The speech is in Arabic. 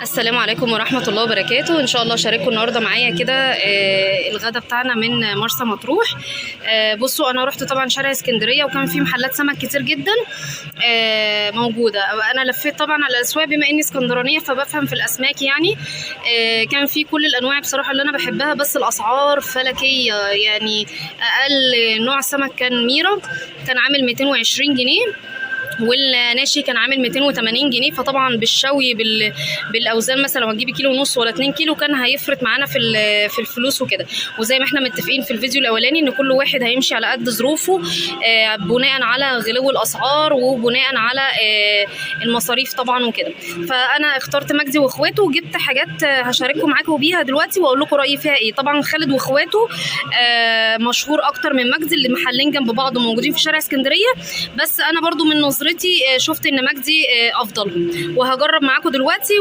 السلام عليكم ورحمة الله وبركاته. إن شاء الله شارككم النهاردة معايا كده الغدا بتاعنا من مرسى مطروح. بصوا أنا رحت طبعا شارع اسكندرية وكان في محلات سمك كتير جدا موجودة. أنا لفيت طبعا على الأسواق بما إني اسكندرانية فبفهم في الأسماك يعني. كان في كل الأنواع بصراحة اللي أنا بحبها، بس الأسعار فلكية يعني. أقل نوع سمك كان ميرا كان عامل 220 جنيه، والناشي كان عامل 280 جنيه. فطبعا بالشوي بالاوزان مثلا لو هتجيبي كيلو ونص ولا 2 كيلو كان هيفرق معانا في الفلوس وكده. وزي ما احنا متفقين في الفيديو الاولاني ان كل واحد هيمشي على قد ظروفه بناء على غلو الاسعار وبناء على المصاريف طبعا وكده. فانا اخترت مجدي واخواته وجبت حاجات هشارككم معاكم بيها دلوقتي واقول لكم رايي فيها ايه. طبعا خالد واخواته مشهور اكتر من مجدي، اللي محلين جنب بعض وموجودين في شارع اسكندريه، بس انا برضو من نظرتي شفت ان مجدي افضل، وهجرب معاكم دلوقتي